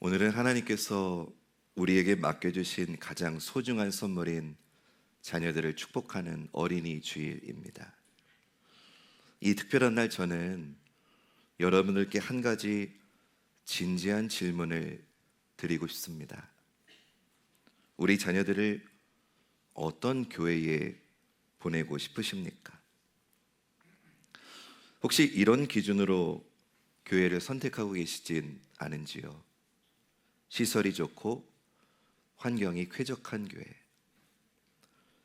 오늘은 하나님께서 우리에게 맡겨주신 가장 소중한 선물인 자녀들을 축복하는 어린이 주일입니다. 이 특별한 날 저는 여러분들께 한 가지 진지한 질문을 드리고 싶습니다. 우리 자녀들을 어떤 교회에 보내고 싶으십니까? 혹시 이런 기준으로 교회를 선택하고 계시진 않은지요? 시설이 좋고 환경이 쾌적한 교회,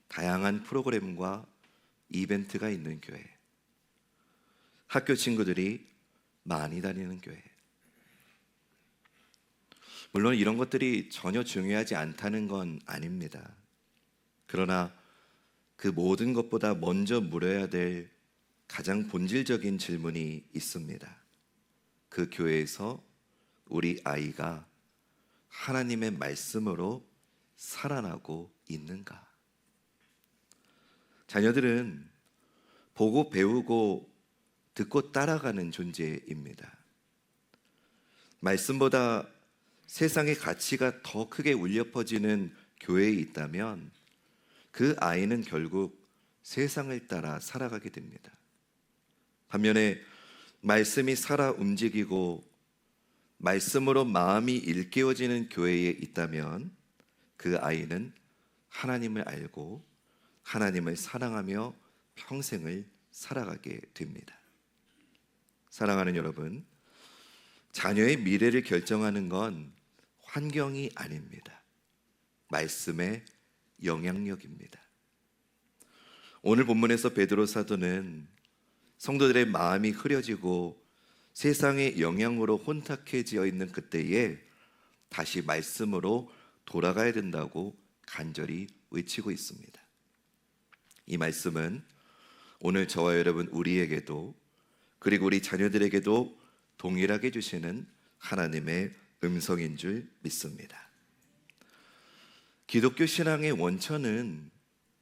다양한 프로그램과 이벤트가 있는 교회, 학교 친구들이 많이 다니는 교회. 물론 이런 것들이 전혀 중요하지 않다는 건 아닙니다. 그러나 그 모든 것보다 먼저 물어야 될 가장 본질적인 질문이 있습니다. 그 교회에서 우리 아이가 하나님의 말씀으로 살아나고 있는가? 자녀들은 보고 배우고 듣고 따라가는 존재입니다. 말씀보다 세상의 가치가 더 크게 울려 퍼지는 교회에 있다면 그 아이는 결국 세상을 따라 살아가게 됩니다. 반면에 말씀이 살아 움직이고 말씀으로 마음이 일깨워지는 교회에 있다면 그 아이는 하나님을 알고 하나님을 사랑하며 평생을 살아가게 됩니다. 사랑하는 여러분, 자녀의 미래를 결정하는 건 환경이 아닙니다. 말씀의 영향력입니다. 오늘 본문에서 베드로 사도는 성도들의 마음이 흐려지고 세상의 영향으로 혼탁해지어 있는 그때에 다시 말씀으로 돌아가야 된다고 간절히 외치고 있습니다. 이 말씀은 오늘 저와 여러분 우리에게도 그리고 우리 자녀들에게도 동일하게 주시는 하나님의 음성인 줄 믿습니다. 기독교 신앙의 원천은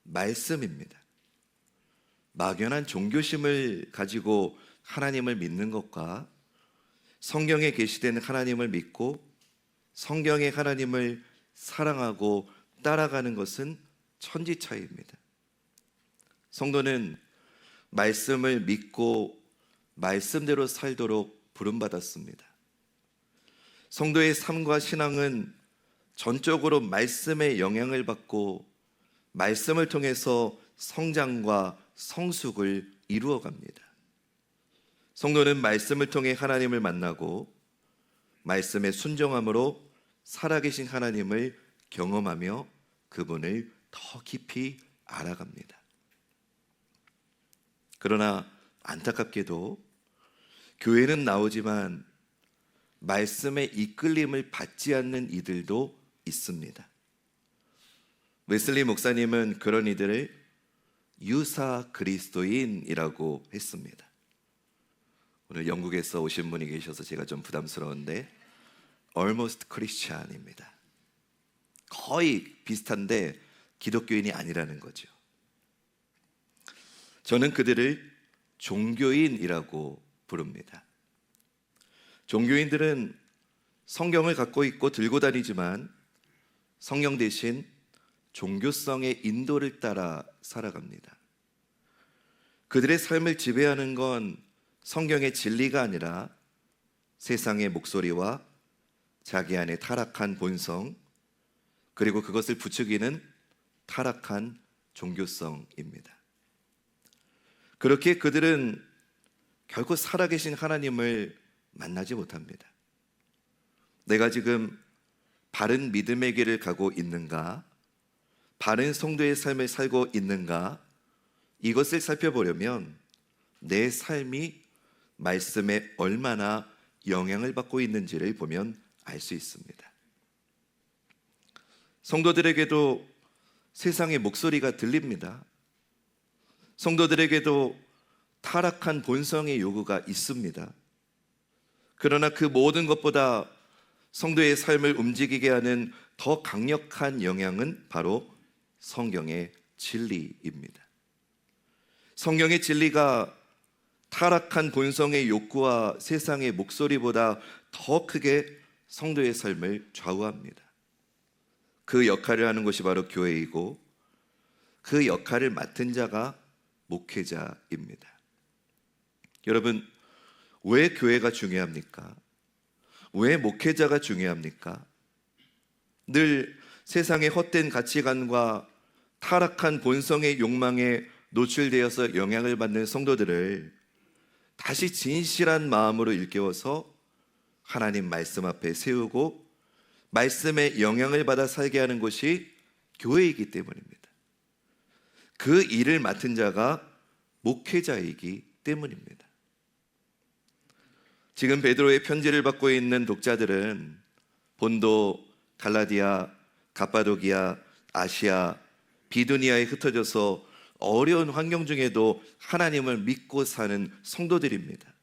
말씀입니다. 막연한 종교심을 가지고 하나님을 믿는 것과 성경에 계시된 하나님을 믿고 성경의 하나님을 사랑하고 따라가는 것은 천지 차이입니다. 성도는 말씀을 믿고 말씀대로 살도록 부름받았습니다. 성도의 삶과 신앙은 전적으로 말씀의 영향을 받고 말씀을 통해서 성장과 성숙을 이루어 갑니다. 성도는 말씀을 통해 하나님을 만나고 말씀에 순종함으로 살아계신 하나님을 경험하며 그분을 더 깊이 알아갑니다. 그러나 안타깝게도 교회는 나오지만 말씀의 이끌림을 받지 않는 이들도 있습니다. 웨슬리 목사님은 그런 이들을 유사 그리스도인이라고 했습니다. 오늘 영국에서 오신 분이 계셔서 제가 좀 부담스러운데 almost Christian입니다. 거의 비슷한데 기독교인이 아니라는 거죠. 저는 그들을 종교인이라고 부릅니다. 종교인들은 성경을 갖고 있고 들고 다니지만 성경 대신 종교성의 인도를 따라 살아갑니다. 그들의 삶을 지배하는 건 성경의 진리가 아니라 세상의 목소리와 자기 안에 타락한 본성, 그리고 그것을 부추기는 타락한 종교성입니다. 그렇게 그들은 결코 살아계신 하나님을 만나지 못합니다. 내가 지금 바른 믿음의 길을 가고 있는가? 바른 성도의 삶을 살고 있는가? 이것을 살펴보려면 내 삶이 말씀에 얼마나 영향을 받고 있는지를 보면 알 수 있습니다. 성도들에게도 세상의 목소리가 들립니다. 성도들에게도 타락한 본성의 요구가 있습니다. 그러나 그 모든 것보다 성도의 삶을 움직이게 하는 더 강력한 영향은 바로 성경의 진리입니다. 성경의 진리가 타락한 본성의 욕구와 세상의 목소리보다 더 크게 성도의 삶을 좌우합니다. 그 역할을 하는 것이 바로 교회이고 그 역할을 맡은 자가 목회자입니다. 여러분, 왜 교회가 중요합니까? 왜 목회자가 중요합니까? 늘 세상의 헛된 가치관과 타락한 본성의 욕망에 노출되어서 영향을 받는 성도들을 다시 진실한 마음으로 일깨워서 하나님 말씀 앞에 세우고 말씀의 영향을 받아 살게 하는 것이 교회이기 때문입니다. 그 일을 맡은 자가 목회자이기 때문입니다. 지금 베드로의 편지를 받고 있는 독자들은 본도, 갈라디아, 갑바도기아, 아시아, 비두니아에 흩어져서 어려운 환경 중에도 하나님을 믿고 사는 성도들입니다.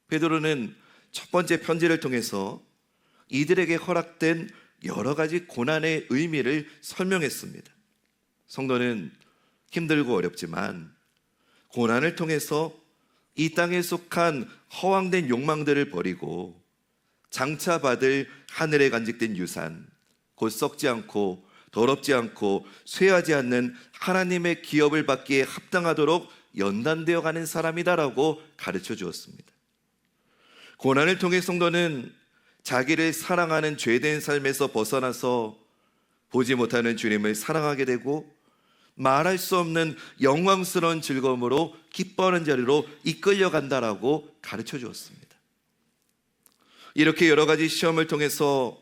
베드로는 첫 번째 편지를 통해서 이들에게 허락된 여러 가지 고난의 의미를 설명했습니다. 성도는 힘들고 어렵지만 고난을 통해서 이 땅에 속한 허황된 욕망들을 버리고 장차 받을 하늘에 간직된 유산, 곧 썩지 않고 더럽지 않고 쇠하지 않는 하나님의 기업을 받기에 합당하도록 연단되어 가는 사람이다라고 가르쳐 주었습니다. 고난을 통해 성도는 자기를 사랑하는 죄된 삶에서 벗어나서 보지 못하는 주님을 사랑하게 되고 말할 수 없는 영광스러운 즐거움으로 기뻐하는 자리로 이끌려간다라고 가르쳐 주었습니다. 이렇게 여러 가지 시험을 통해서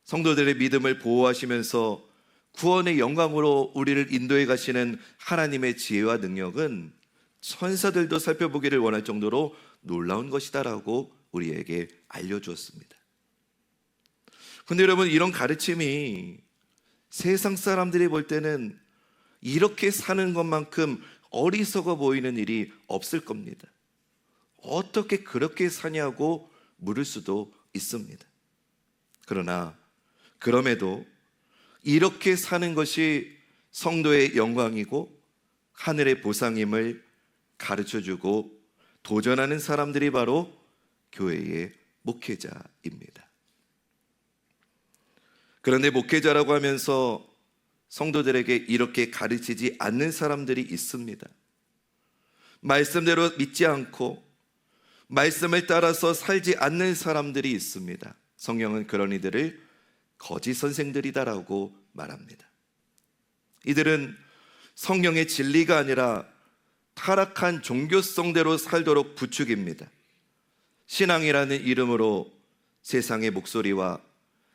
성도들의 믿음을 보호하시면서 구원의 영광으로 우리를 인도해 가시는 하나님의 지혜와 능력은 천사들도 살펴보기를 원할 정도로 놀라운 것이다라고 우리에게 알려주었습니다. 근데 여러분, 이런 가르침이 세상 사람들이 볼 때는 이렇게 사는 것만큼 어리석어 보이는 일이 없을 겁니다. 어떻게 그렇게 사냐고 물을 수도 있습니다. 그러나 그럼에도 이렇게 사는 것이 성도의 영광이고 하늘의 보상임을 가르쳐주고 도전하는 사람들이 바로 교회의 목회자입니다. 그런데 목회자라고 하면서 성도들에게 이렇게 가르치지 않는 사람들이 있습니다. 말씀대로 믿지 않고 말씀을 따라서 살지 않는 사람들이 있습니다. 성경은 그런 이들을 거짓 선생들이다라고 말합니다. 이들은 성경의 진리가 아니라 타락한 종교성대로 살도록 부추깁니다. 신앙이라는 이름으로 세상의 목소리와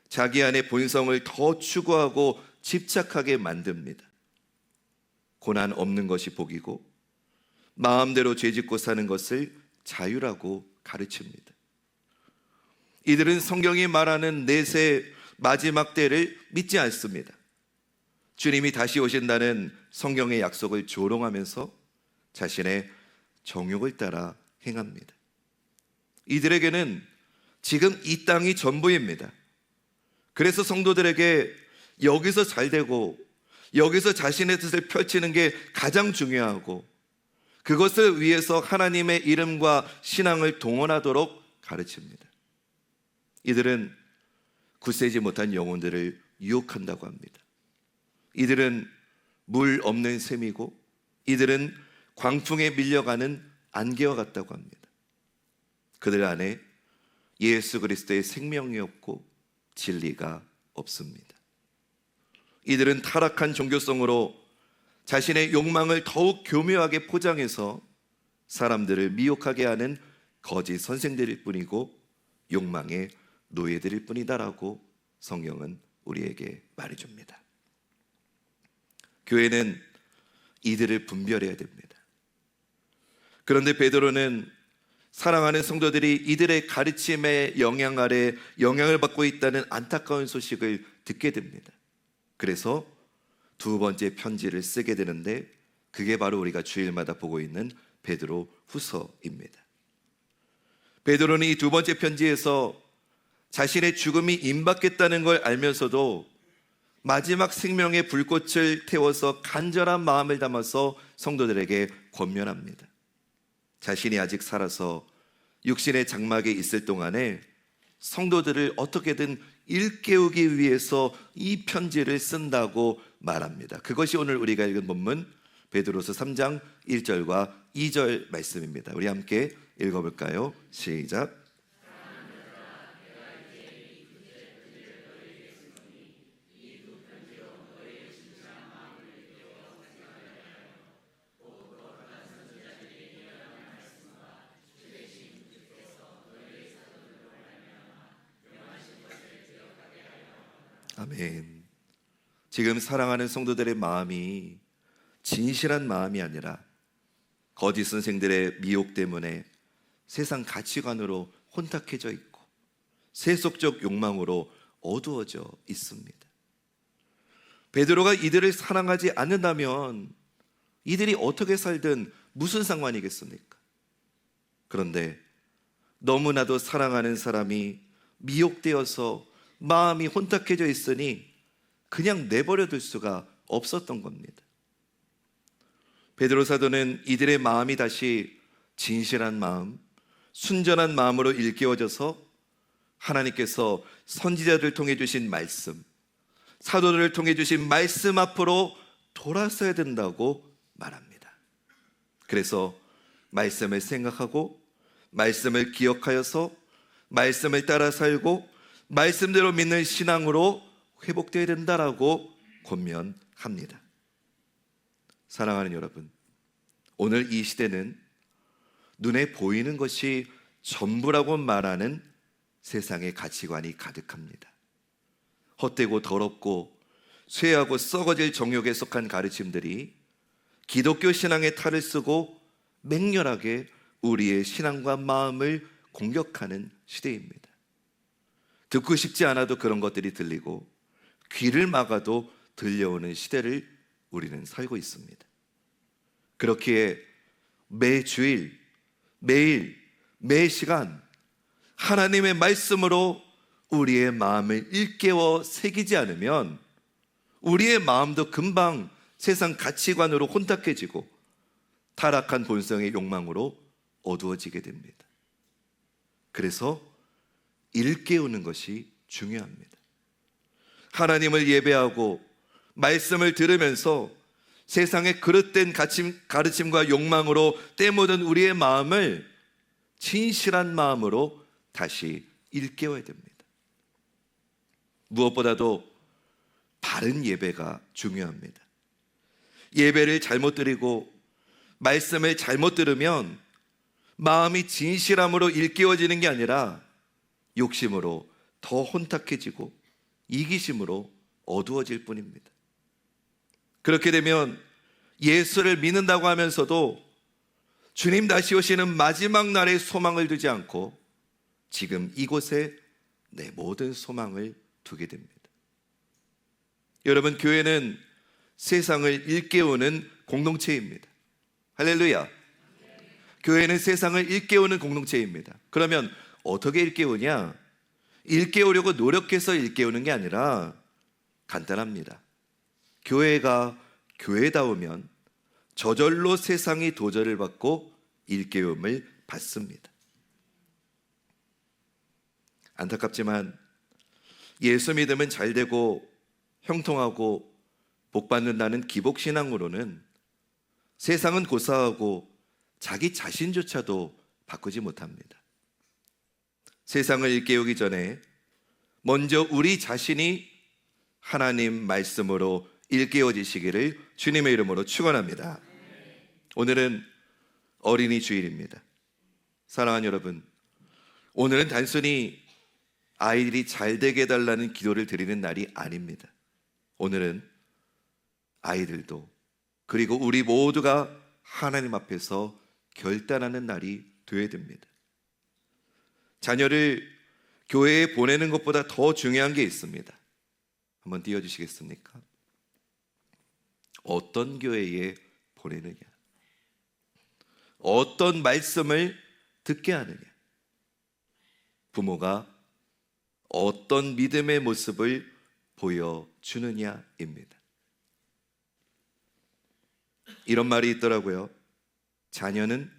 자기 안의 본성을 더 추구하고 집착하게 만듭니다. 고난 없는 것이 복이고 마음대로 죄짓고 사는 것을 자유라고 가르칩니다. 이들은 성경이 말하는 내세 마지막 때를 믿지 않습니다. 주님이 다시 오신다는 성경의 약속을 조롱하면서 자신의 정욕을 따라 행합니다. 이들에게는 지금 이 땅이 전부입니다. 그래서 성도들에게 여기서 잘 되고 여기서 자신의 뜻을 펼치는 게 가장 중요하고 그것을 위해서 하나님의 이름과 신앙을 동원하도록 가르칩니다. 이들은 굳세지 못한 영혼들을 유혹한다고 합니다. 이들은 물 없는 샘이고 이들은 광풍에 밀려가는 안개와 같다고 합니다. 그들 안에 예수 그리스도의 생명이 없고 진리가 없습니다. 이들은 타락한 종교성으로 자신의 욕망을 더욱 교묘하게 포장해서 사람들을 미혹하게 하는 거짓 선생들일 뿐이고 욕망의 노예들일 뿐이다라고 성경은 우리에게 말해줍니다. 교회는 이들을 분별해야 됩니다. 그런데 베드로는 사랑하는 성도들이 이들의 가르침의 영향 아래 영향을 받고 있다는 안타까운 소식을 듣게 됩니다. 그래서 두 번째 편지를 쓰게 되는데 그게 바로 우리가 주일마다 보고 있는 베드로 후서입니다. 베드로는 이 두 번째 편지에서 자신의 죽음이 임박했다는 걸 알면서도 마지막 생명의 불꽃을 태워서 간절한 마음을 담아서 성도들에게 권면합니다. 자신이 아직 살아서 육신의 장막에 있을 동안에 성도들을 어떻게든 일깨우기 위해서 이 편지를 쓴다고 말합니다. 그것이 오늘 우리가 읽은 본문 베드로서 3장 1절과 2절 말씀입니다. 우리 함께 읽어볼까요? 시작. 아멘. 지금 사랑하는 성도들의 마음이 진실한 마음이 아니라 거짓 선생들의 미혹 때문에 세상 가치관으로 혼탁해져 있고 세속적 욕망으로 어두워져 있습니다. 베드로가 이들을 사랑하지 않는다면 이들이 어떻게 살든 무슨 상관이겠습니까? 그런데 너무나도 사랑하는 사람이 미혹되어서 마음이 혼탁해져 있으니 그냥 내버려 둘 수가 없었던 겁니다. 베드로 사도는 이들의 마음이 다시 진실한 마음, 순전한 마음으로 일깨워져서 하나님께서 선지자들을 통해 주신 말씀, 사도들을 통해 주신 말씀 앞으로 돌아서야 된다고 말합니다. 그래서 말씀을 생각하고 말씀을 기억하여서 말씀을 따라 살고 말씀대로 믿는 신앙으로 회복되어야 된다라고 권면합니다. 사랑하는 여러분, 오늘 이 시대는 눈에 보이는 것이 전부라고 말하는 세상의 가치관이 가득합니다. 헛되고 더럽고 쇠하고 썩어질 정욕에 속한 가르침들이 기독교 신앙의 탈을 쓰고 맹렬하게 우리의 신앙과 마음을 공격하는 시대입니다. 듣고 싶지 않아도 그런 것들이 들리고 귀를 막아도 들려오는 시대를 우리는 살고 있습니다. 그렇기에 매주일, 매일, 매 시간 하나님의 말씀으로 우리의 마음을 일깨워 새기지 않으면 우리의 마음도 금방 세상 가치관으로 혼탁해지고 타락한 본성의 욕망으로 어두워지게 됩니다. 그래서 일깨우는 것이 중요합니다. 하나님을 예배하고 말씀을 들으면서 세상의 그릇된 가르침과 욕망으로 때묻은 우리의 마음을 진실한 마음으로 다시 일깨워야 됩니다. 무엇보다도 바른 예배가 중요합니다. 예배를 잘못 드리고 말씀을 잘못 들으면 마음이 진실함으로 일깨워지는 게 아니라 욕심으로 더 혼탁해지고 이기심으로 어두워질 뿐입니다. 그렇게 되면 예수를 믿는다고 하면서도 주님 다시 오시는 마지막 날에 소망을 두지 않고 지금 이곳에 내 모든 소망을 두게 됩니다. 여러분, 교회는 세상을 일깨우는 공동체입니다. 할렐루야. 교회는 세상을 일깨우는 공동체입니다. 그러면 어떻게 일깨우냐? 일깨우려고 노력해서 일깨우는 게 아니라 간단합니다. 교회가 교회다우면 저절로 세상이 도전을 받고 일깨움을 받습니다. 안타깝지만 예수 믿으면 잘 되고 형통하고 복 받는다는 기복신앙으로는 세상은 고사하고 자기 자신조차도 바꾸지 못합니다. 세상을 일깨우기 전에 먼저 우리 자신이 하나님 말씀으로 일깨워지시기를 주님의 이름으로 축원합니다. 오늘은 어린이 주일입니다. 사랑하는 여러분, 오늘은 단순히 아이들이 잘 되게 해달라는 기도를 드리는 날이 아닙니다. 오늘은 아이들도 그리고 우리 모두가 하나님 앞에서 결단하는 날이 되어야 됩니다. 자녀를 교회에 보내는 것보다 더 중요한 게 있습니다. 한번 띄워주시겠습니까? 어떤 교회에 보내느냐, 어떤 말씀을 듣게 하느냐, 부모가 어떤 믿음의 모습을 보여주느냐입니다. 이런 말이 있더라고요. 자녀는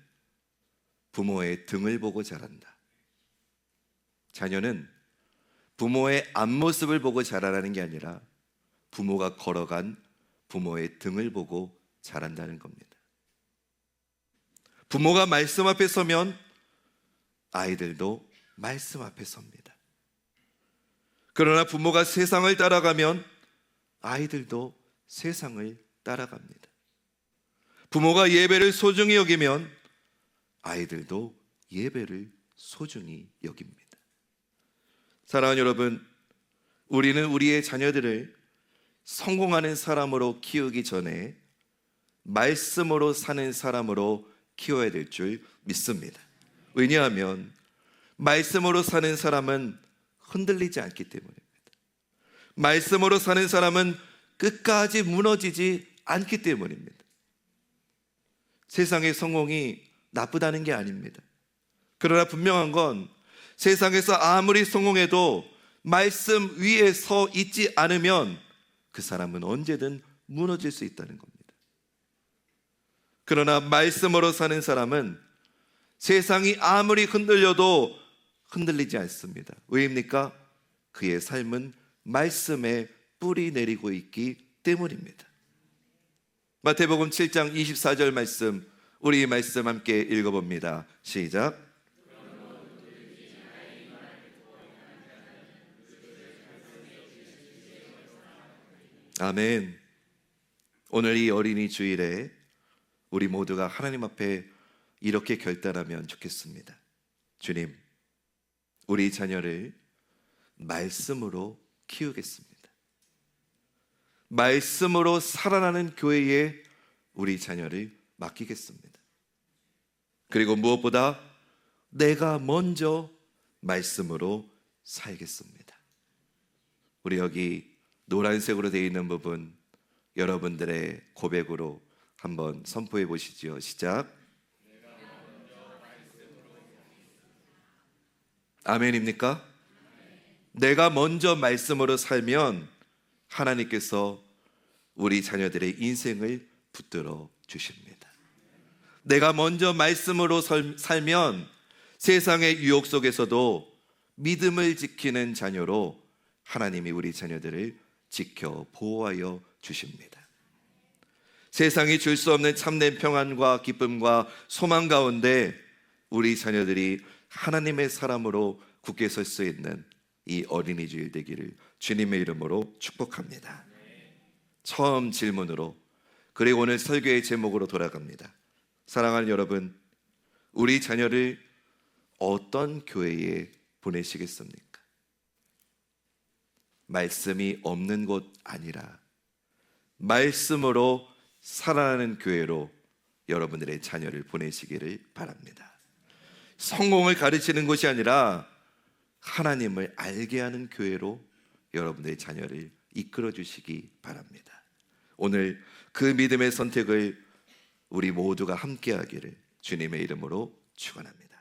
부모의 등을 보고 자란다. 자녀는 부모의 앞모습을 보고 자라라는 게 아니라 부모가 걸어간 부모의 등을 보고 자란다는 겁니다. 부모가 말씀 앞에 서면 아이들도 말씀 앞에 섭니다. 그러나 부모가 세상을 따라가면 아이들도 세상을 따라갑니다. 부모가 예배를 소중히 여기면 아이들도 예배를 소중히 여깁니다. 사랑하는 여러분, 우리는 우리의 자녀들을 성공하는 사람으로 키우기 전에 말씀으로 사는 사람으로 키워야 될 줄 믿습니다. 왜냐하면 말씀으로 사는 사람은 흔들리지 않기 때문입니다. 말씀으로 사는 사람은 끝까지 무너지지 않기 때문입니다. 세상의 성공이 나쁘다는 게 아닙니다. 그러나 분명한 건 세상에서 아무리 성공해도 말씀 위에 서 있지 않으면 그 사람은 언제든 무너질 수 있다는 겁니다. 그러나 말씀으로 사는 사람은 세상이 아무리 흔들려도 흔들리지 않습니다. 왜입니까? 그의 삶은 말씀에 뿌리 내리고 있기 때문입니다. 마태복음 7장 24절 말씀, 우리 말씀 함께 읽어봅니다. 시작. 아멘. 오늘 이 어린이 주일에 우리 모두가 하나님 앞에 이렇게 결단하면 좋겠습니다. 주님, 우리 자녀를 말씀으로 키우겠습니다. 말씀으로 살아나는 교회에 우리 자녀를 맡기겠습니다. 그리고 무엇보다 내가 먼저 말씀으로 살겠습니다. 우리 여기 노란색으로 되어 있는 부분, 여러분들의 고백으로 한번 선포해 보시죠. 시작. 아멘입니까? 내가 먼저 말씀으로 살면 하나님께서 우리 자녀들의 인생을 붙들어 주십니다. 내가 먼저 말씀으로 살면 세상의 유혹 속에서도 믿음을 지키는 자녀로 하나님이 우리 자녀들을 지켜 보호하여 주십니다. 세상이 줄 수 없는 참된 평안과 기쁨과 소망 가운데 우리 자녀들이 하나님의 사람으로 굳게 설 수 있는 이 어린이 주일 되기를 주님의 이름으로 축복합니다. 처음 질문으로, 그리고 오늘 설교의 제목으로 돌아갑니다. 사랑하는 여러분, 우리 자녀를 어떤 교회에 보내시겠습니까? 말씀이 없는 곳 아니라 말씀으로 살아나는 교회로 여러분들의 자녀를 보내시기를 바랍니다. 성공을 가르치는 곳이 아니라 하나님을 알게 하는 교회로 여러분들의 자녀를 이끌어 주시기 바랍니다. 오늘 그 믿음의 선택을 우리 모두가 함께 하기를 주님의 이름으로 축원합니다.